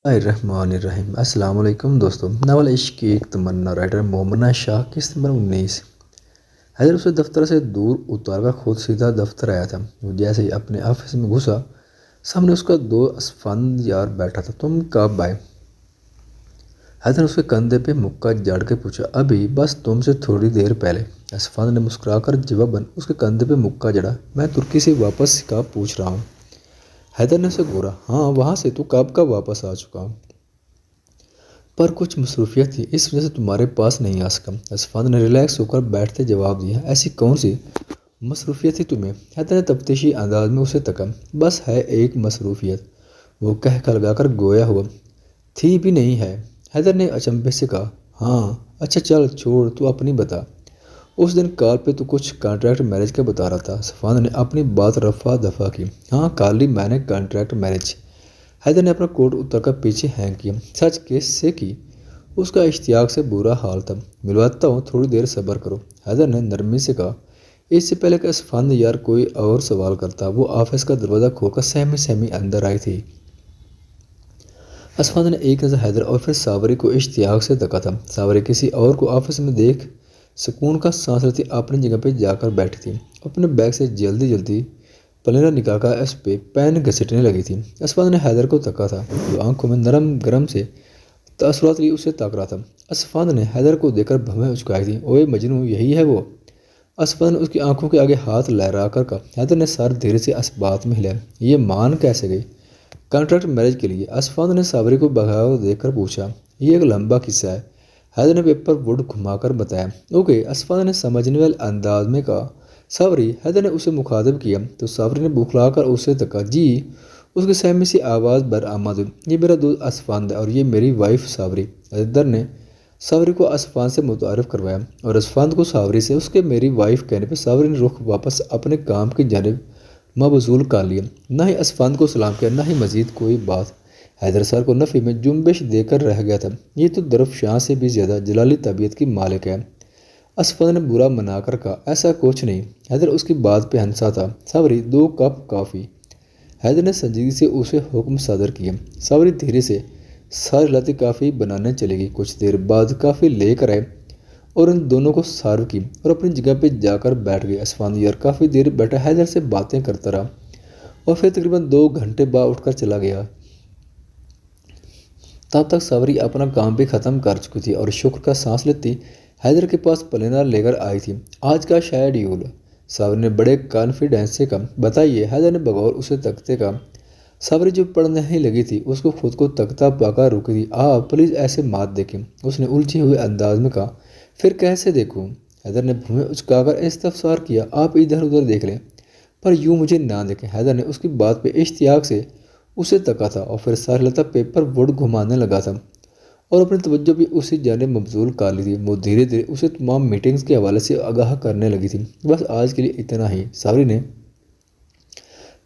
الرحمن الرحیم السلام علیکم دوستوں، ناول عشق کی ایک تمنا رائٹر مومنہ شاہ قسط نمبر 19۔ حیدر اسے دفتر سے دور اتار کر خود سیدھا دفتر آیا تھا۔ وہ جیسے ہی اپنے آفس میں گھسا، سامنے اس کا دوست اسفند یار بیٹھا تھا۔ تم کب آئے؟ حیدر اس کے کندھے پہ مکہ جاڑ کے پوچھا۔ ابھی، بس تم سے تھوڑی دیر پہلے، اسفند نے مسکرا کر جواباً اس کے کندھے پہ مکہ جڑا۔ میں ترکی سے واپس کب پوچھ رہا ہوں؟ حیدر نے اسے گورا۔ ہاں، وہاں سے تو کب کا واپس آ چکا ہوں، پر کچھ مصروفیت تھی، اس وجہ سے تمہارے پاس نہیں آ سکا۔ اسفند نے ریلیکس ہو کر بیٹھتے جواب دیا۔ ایسی کون سی مصروفیت تھی تمہیں؟ حیدر نے تفتیشی انداز میں اسے تکا۔ بس ہے ایک مصروفیت، وہ کہہ لگا کر گویا ہوا۔ تھی بھی نہیں ہے؟ حیدر نے اچنبھے سے کہا۔ ہاں۔ اچھا چل چھوڑ، تو اپنی بتا۔ اس دن کال پہ تو کچھ کانٹریکٹ میرج کا بتا رہا تھا۔ اسفند نے اپنی بات رفع دفع کی۔ ہاں، کال لی میں نے کانٹریکٹ میرج۔ حیدر نے اپنا کوٹ اتر کر پیچھے ہینگ کیا۔ سچ کس سے کی؟ اس کا اشتیاق سے برا حال تھا۔ ملواتا ہوں، تھوڑی دیر صبر کرو، حیدر نے نرمی سے کہا۔ اس سے پہلے کہ اسفند یار کوئی اور سوال کرتا، وہ آفس کا دروازہ کھول کر سہمی سہمی اندر آئی تھی۔ اسفند نے ایک نظر حیدر اور پھر ساوری کو اشتیاق سے تکا تھا۔ ساوری کسی اور کو آفس میں دیکھ سکون کا سانس لیتی اپنی جگہ پہ جا کر بیٹھی تھی۔ اپنے بیگ سے جلدی جلدی پلینر نکال کر اس پہ پین گھسیٹنے لگی تھی۔ اسفند نے حیدر کو تکا تھا، جو آنکھوں میں نرم گرم سے تاثرات لیے اسے تاک رہا تھا۔ اسفند نے حیدر کو دیکھ کر بھویں اچکائی تھیں۔ اوئے مجنوں، یہی ہے وہ؟ اسفند نے اس کی آنکھوں کے آگے ہاتھ لہرا کر کہا۔ حیدر نے سر دھیرے سے اس بات میں ہلایا۔ یہ مان کیسے گئی؟ کانٹریکٹ میرج کے لیے؟ اسفند نے ساوری کو بغاوت دیکھ کر پوچھا۔ یہ ایک لمبا قصہ ہے، حیدر نے پیپر ووڈ گھما کر بتایا۔ اوکے، اسفند نے سمجھنے والے انداز میں کہا۔ ساوری، حیدر نے اسے مخاطب کیا تو ساوری نے بوکھلا کر اسے تکا۔ جی؟ اس کی سہمی سی آواز برآمد ہوئی۔ یہ میرا دوست اسفند ہے اور یہ میری وائف ساوری۔ حیدر نے ساوری کو اسفند سے متعارف کروایا اور اسفند کو ساوری سے۔ اس کے میری وائف کہنے پہ ساوری نے رخ واپس اپنے کام کی جانب مبذول کر لیا۔ نہ ہی اسفند کو سلام کیا، نہ ہی مزید کوئی بات۔ حیدر سر کو نفی میں جنبش دے کر رہ گیا تھا۔ یہ تو درفشاں سے بھی زیادہ جلالی طبیعت کی مالک ہے۔ اسفند نے برا منا کر کہا۔ ایسا کچھ نہیں۔ حیدر اس کی بات پہ ہنسا تھا۔ ساوری، 2 کپ کافی۔ حیدر نے سنجیدگی سے اسے حکم صادر کیا۔ ساوری دھیرے سے ساری لاتی کافی بنانے چلے گی۔ کچھ دیر بعد کافی لے کر آئے اور ان دونوں کو سرو کی اور اپنی جگہ پہ جا کر بیٹھ گئے۔ اسفند یار کافی دیر بیٹھا حیدر سے باتیں کرتا رہا اور پھر تقریباً 2 گھنٹے بعد اٹھ کر چلا گیا۔ تب تک ساوری اپنا کام بھی ختم کر چکی تھی اور شکر کا سانس لیتی حیدر کے پاس پلینر لے کر آئی تھی۔ آج کا شیڈیول؟ ساوری نے بڑے کانفیڈنس سے کہا۔ بتائیے، حیدر نے بغور اسے تکتے کہا۔ ساوری جو پڑھنے ہی لگی تھی، اس کو خود کو تکتا پا کر رکی تھی۔ آپ پلیز ایسے مات دیکھیں، اس نے الجھے ہوئے انداز میں کہا۔ پھر کیسے دیکھوں؟ حیدر نے بھویں اچکا کر استفسار کیا۔ آپ ادھر ادھر دیکھ لیں، پر یوں مجھے نہ دیکھیں۔ حیدر نے اس کی بات پہ اشتیاق سے اسے تکا تھا اور پھر ساری لتا پیپر ووڈ گھمانے لگا تھا اور اپنی توجہ بھی اسی جانب مبذول کر لی تھی۔ وہ دھیرے دھیرے اسے تمام میٹنگز کے حوالے سے آگاہ کرنے لگی تھی۔ بس آج کے لیے اتنا ہی، ساوری نے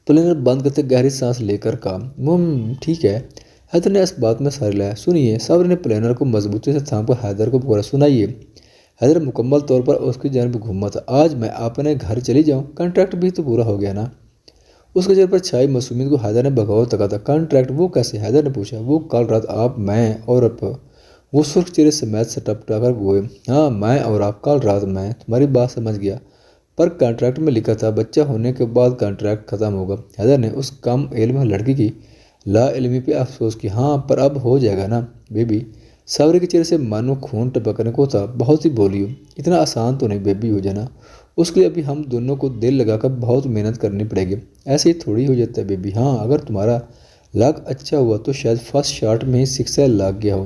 پلینر بند کرتے گہری سانس لے کر کہا۔ ٹھیک ہے۔ حیدر نے اس بات میں ساری لایا۔ سنیے، ساوری نے پلینر کو مضبوطی سے تھام کر حیدر کو پکارا۔ سنائیے۔ حیدر مکمل طور پر اس کی جانب گھوما تھا۔ آج میں اپنے گھر چلی جاؤں؟ کانٹریکٹ بھی تو پورا ہو گیا نا؟ اس کے چہرے پر چھائی معصومیت کو حیدر نے بغور تکا تھا۔ کانٹریکٹ؟ وہ کیسے؟ حیدر نے پوچھا۔ وہ کل رات آپ، میں اور آپ، وہ سرخ چہرے سمیت سٹپٹا کر گوئے۔ ہاں، میں اور آپ، کل رات میں تمہاری بات سمجھ گیا، پر کانٹریکٹ میں لکھا تھا بچہ ہونے کے بعد کانٹریکٹ ختم ہوگا۔ حیدر نے اس کم علم لڑکی کی لا علمی پہ افسوس کیا۔ ہاں، پر اب ہو جائے گا نا بیبی؟ ساوری کے چہرے سے مانو خون ٹپکنے کو تھا۔ بہت ہی بولی ہو، اتنا آسان تو نہیں بیبی ہو جانا، اس کے لیے ابھی ہم دونوں کو دل لگا کر بہت محنت کرنی پڑے گی۔ ایسے ہی تھوڑی ہو جاتا ہے بیبی۔ ہاں، اگر تمہارا لک اچھا ہوا تو شاید فرسٹ شاٹ میں ہی سکسر لگ گیا ہو۔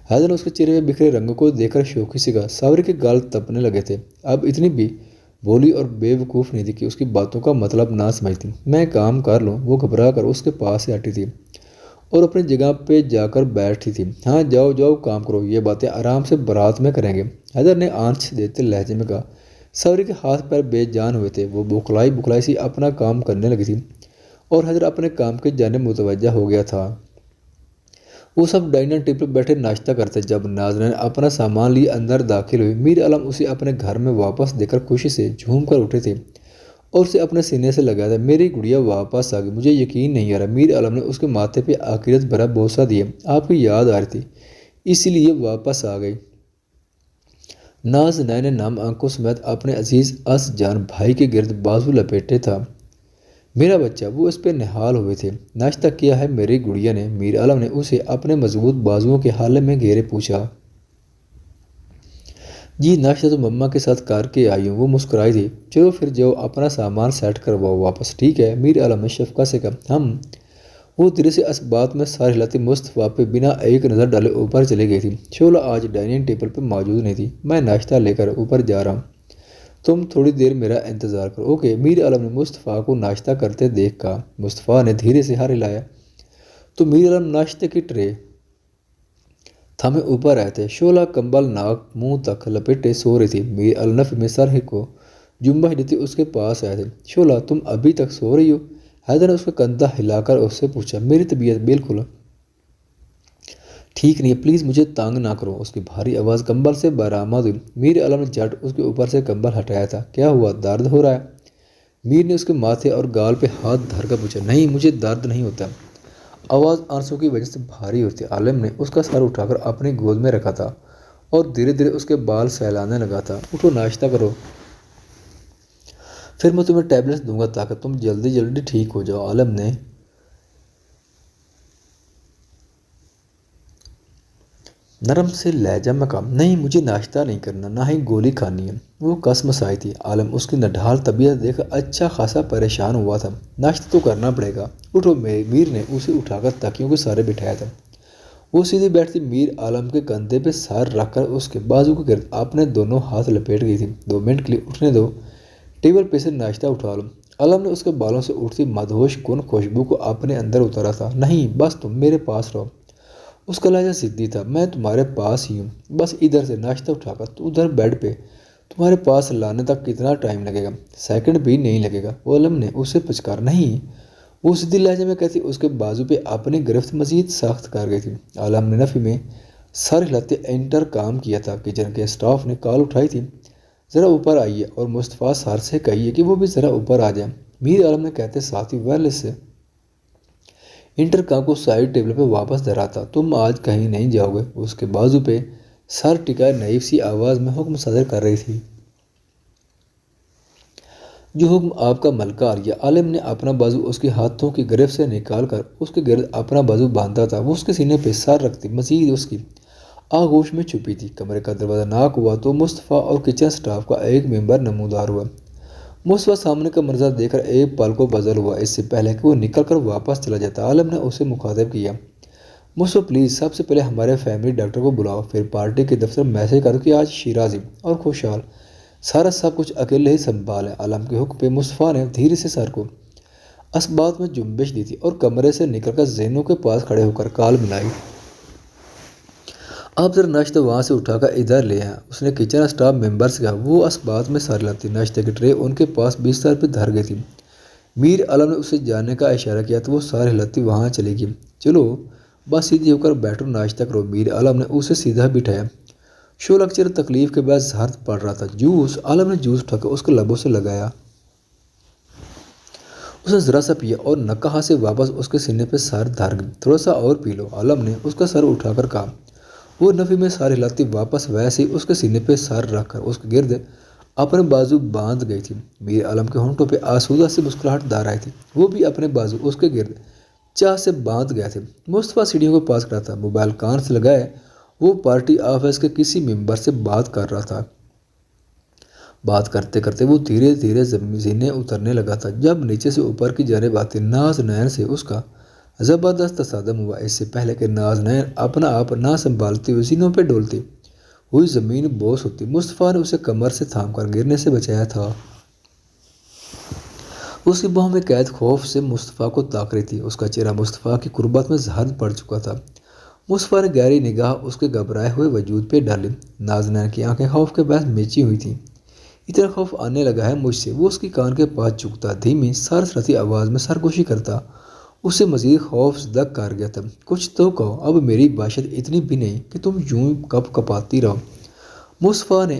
حیدر نے اس کے چہرے میں بکھرے رنگوں کو دیکھ کر شوخی سے کہا۔ ساوری کے گال تپنے لگے تھے۔ اب اتنی بھی بولی اور بے وقوف نہیں تھی کہ اس کی باتوں کا مطلب نہ سمجھتی۔ میں کام کر لوں؟ وہ گھبرا کر اس کے پاس سے ہٹی تھی اور اپنی جگہ پہ جا کر بیٹھی تھی۔ ہاں، جاؤ جاؤ کام کرو، یہ باتیں آرام سے برات میں کریں گے، حیدر نے آنچ دیتے لہجے میں کہا۔ ساوری کے ہاتھ پیر بے جان ہوئے تھے۔ وہ بوکھلائی بوکھلائی سی اپنا کام کرنے لگی تھی اور حیدر اپنے کام کی جانب متوجہ ہو گیا تھا۔ وہ سب ڈائننگ ٹیبل پر بیٹھے ناشتہ کرتے۔ جب ناظرین اپنا سامان لیے اندر داخل ہوئے، میر عالم اسے اپنے گھر میں واپس دیکھ کر خوشی سے جھوم کر اٹھے تھے اور اسے اپنے سینے سے لگایا تھا۔ میری گڑیا واپس آ گئی، مجھے یقین نہیں آ رہا۔ میر عالم نے اس کے ماتھے پہ عقیدت بھرا بوسہ دیا۔ آپ کی یاد آ رہی تھی، اسی لیے واپس آ گئی۔ ناز نین نے نم آنکھوں سمیت اپنے عزیز اس جان بھائی کے گرد بازو لپیٹے تھا۔ میرا بچہ، وہ اس پہ نہال ہوئے تھے۔ ناشتہ کیا ہے میری گڑیا نے؟ میر عالم نے اسے اپنے مضبوط بازوؤں کے حالے میں گھیرے پوچھا۔ جی ناشتہ تو مما کے ساتھ کر کے آئی ہوں، وہ مسکرائی تھی۔ چلو پھر جاؤ اپنا سامان سیٹ کرواؤ واپس، ٹھیک ہے؟ میر عالم نے شفقت سے کہا۔ وہ دھیرے سے اس بات میں سار ہلاتی مصطفیٰ پہ بنا ایک نظر ڈالے اوپر چلی گئی تھی۔ شعلہ آج ڈائننگ ٹیبل پہ موجود نہیں تھی۔ میں ناشتہ لے کر اوپر جا رہا ہوں، تم تھوڑی دیر میرا انتظار کرو۔ اوکے، میر عالم نے مصطفیٰ کو ناشتہ کرتے دیکھ کہا۔ مصطفیٰ نے دھیرے سے ہر ہلایا تو میر عالم ناشتے کی ٹرے تھامے اوپر آئے تھے۔ شعلہ کمبل ناک منہ تک لپیٹے سو رہی تھی۔ میر عالم نفی میں سر کو جنبش دیتے اس کے پاس آئے تھے۔ شعلہ تم ابھی تک سو رہی ہو؟ حیدر نے اس کا کندھا ہلا کر اس سے پوچھا۔ میری طبیعت بالکل ٹھیک نہیں ہے، پلیز مجھے تانگ نہ کرو۔ اس کی بھاری آواز کمبل سے برآمد ہوئی۔ میر عالم نے جھٹ اس کے اوپر سے کمبل ہٹایا تھا۔ کیا ہوا، درد ہو رہا ہے؟ میر نے اس کے ماتھے اور گال پہ ہاتھ دھر کر پوچھا۔ نہیں، مجھے درد نہیں ہوتا۔ آواز آنسوں کی وجہ سے بھاری ہوتی۔ عالم نے اس کا سر اٹھا کر اپنی گود میں رکھا تھا اور دھیرے دھیرے اس کے بال سہلانے لگا تھا۔ اٹھو، ناشتہ کرو، پھر میں تمہیں ٹیبلٹس دوں گا تاکہ تم جلدی جلدی ٹھیک ہو جاؤ۔ عالم نے نرم سے لہجہ میں کہا۔ نہیں، مجھے ناشتہ نہیں کرنا، نہ ہی گولی کھانی ہے۔ وہ کس مسائی تھی۔ عالم اس کی نڈھال طبیعت دیکھ کر اچھا خاصا پریشان ہوا تھا۔ ناشتہ تو کرنا پڑے گا، اٹھو۔ میر نے اسے اٹھا کر تکیوں کے سہارے بٹھایا تھا۔ وہ سیدھی بیٹھتی میر عالم کے کندھے پہ سر رکھ کر اس کے بازو کے گرد اپنے دونوں ہاتھ لپیٹ گئی تھی۔ 2 منٹ کے لیے اٹھنے دو، ٹیبل پہ سے ناشتہ اٹھا لو۔ عالم نے اس کے بالوں سے اٹھتی مدہوش کن خوشبو کو اپنے اندر اتارا تھا۔ نہیں، بس تم میرے پاس رہو۔ اس کا لہجہ ضدی تھا۔ میں تمہارے پاس ہی ہوں، بس ادھر سے ناشتہ اٹھا کر تو ادھر بیڈ پہ تمہارے پاس لانے تک کتنا ٹائم لگے گا؟ سیکنڈ بھی نہیں لگے گا۔ عالم نے اسے پچکارا۔ نہیں، وہ سیدھی لہجے میں کہتی اس کے بازو پہ اپنی گرفت مزید سخت کر گئی تھی۔ عالم نے نفی میں سر ہلاتے انٹر کام کیا تھا۔ کچن کے اسٹاف نے کال اٹھائی تھی، ذرا اوپر آئیے اور مصطفیٰ سر سے کہیے کہ وہ بھی ذرا اوپر آ جائے۔ میر عالم نے کہتے ساتھ ہی وائرلیس سے انٹر کام کو سائڈ ٹیبل پہ واپس دہراتا۔ تم آج کہیں نہیں جاؤ گے؟ اس کے بازو پہ سر ٹکائے نائب سی آواز میں حکم صادر کر رہی تھی۔ جو حکم آپ کا ملکہ عالیہ۔ عالم نے اپنا بازو اس کے ہاتھوں کی گرفت سے نکال کر اس کے گرد اپنا بازو باندھا تھا۔ وہ اس کے سینے پہ سر رکھتی مزید اس کی آغوش میں چھپی تھی۔ کمرے کا دروازہ ناک ہوا تو مصطفیٰ اور کچن سٹاف کا ایک ممبر نمودار ہوا۔ مصطفیٰ سامنے کا منظر دیکھ کر ایک پل کو بزل ہوا۔ اس سے پہلے کہ وہ نکل کر واپس چلا جاتا، عالم نے اسے مخاطب کیا۔ مصطفیٰ پلیز سب سے پہلے ہمارے فیملی ڈاکٹر کو بلاؤ، پھر پارٹی کے دفتر میسج کرو کہ آج شیرازی اور خوشحال سارا سب کچھ اکیلے ہی سنبھال ہے۔ عالم کے حکم پہ مصطفیٰ نے دھیرے سے سر کو اسبات میں جنبش دی تھی اور کمرے سے نکل کر زینوں کے پاس کھڑے ہو کر کال ملائی۔ آپ ذرا ناشتہ وہاں سے اٹھا کر ادھر لے آئیں، اس نے کچن اسٹاف ممبر سے کہا۔ وہ اسبات میں سر لاتی ناشتے کی ٹرے ان کے پاس بستر پہ دھر گئی تھی۔ میر عالم نے اسے جانے کا اشارہ کیا تو وہ سر ہلاتی وہاں چلی گئی۔ چلو بس سیدھی ہو کر بیٹھو، ناشتہ کرو۔ میر عالم نے اسے سیدھا بٹھایا۔ شعلہ چہرہ تکلیف کے بعد زہر پڑ رہا تھا۔ جوس، عالم نے جوس اٹھا کر اس کے لبوں سے لگایا۔ اس نے ذرا سا پیا اور نکہا سے واپس اس کے سینے پہ سر دھر گئی۔ تھوڑا سا اور پی لو، عالم نے اس کا سر اٹھا کر کہا۔ وہ نفی میں سر ہلاتی واپس ویسے ہی اس کے سینے پہ سر رکھ کر اس کے گرد اپنے بازو باندھ گئی تھی۔ میر عالم کے ہونٹوں پہ آسودہ سے مسکراہٹ دار آئی تھی۔ وہ بھی اپنے بازو اس کے گرد چاہ سے باندھ گئے تھے۔ مصطفیٰ سیڑھیوں کے پاس کھڑا تھا، موبائل کان سے لگائے وہ پارٹی آفس کے کسی ممبر سے بات کر رہا تھا۔ بات کرتے کرتے وہ دھیرے دھیرے زمین اترنے لگا تھا۔ جب نیچے سے اوپر کی جانب آتی ناز نین سے اس کا زبردست تصادم ہوا۔ اس سے پہلے کہ ناز نین اپنا آپ نہ سنبھالتی ہوئی زینوں پہ ڈولتی ہوئی زمین بوس ہوتی، مصطفیٰ نے اسے کمر سے تھام کر گرنے سے بچایا تھا۔ اس کی باہوں میں قید خوف سے مصطفیٰ کو تاک رہی تھی۔ اس کا چہرہ مصطفیٰ کی قربت میں زرد پڑ چکا تھا۔ مصطفیٰ نے گہری نگاہ اس کے گھبرائے ہوئے وجود پہ ڈالی۔ ناز نین کی آنکھیں خوف کے باعث میچی ہوئی تھیں۔ اتنا خوف آنے لگا ہے مجھ سے، وہ اس کی کان کے پاس جھکتا، دھیمی سرسراتی آواز میں سرگوشی کرتا اسے مزید خوف زدہ کر گیا تھا۔ کچھ تو کہو، اب میری باشد اتنی بھی نہیں کہ تم یوں کپ کپاتی رہو۔ مصطفیٰ نے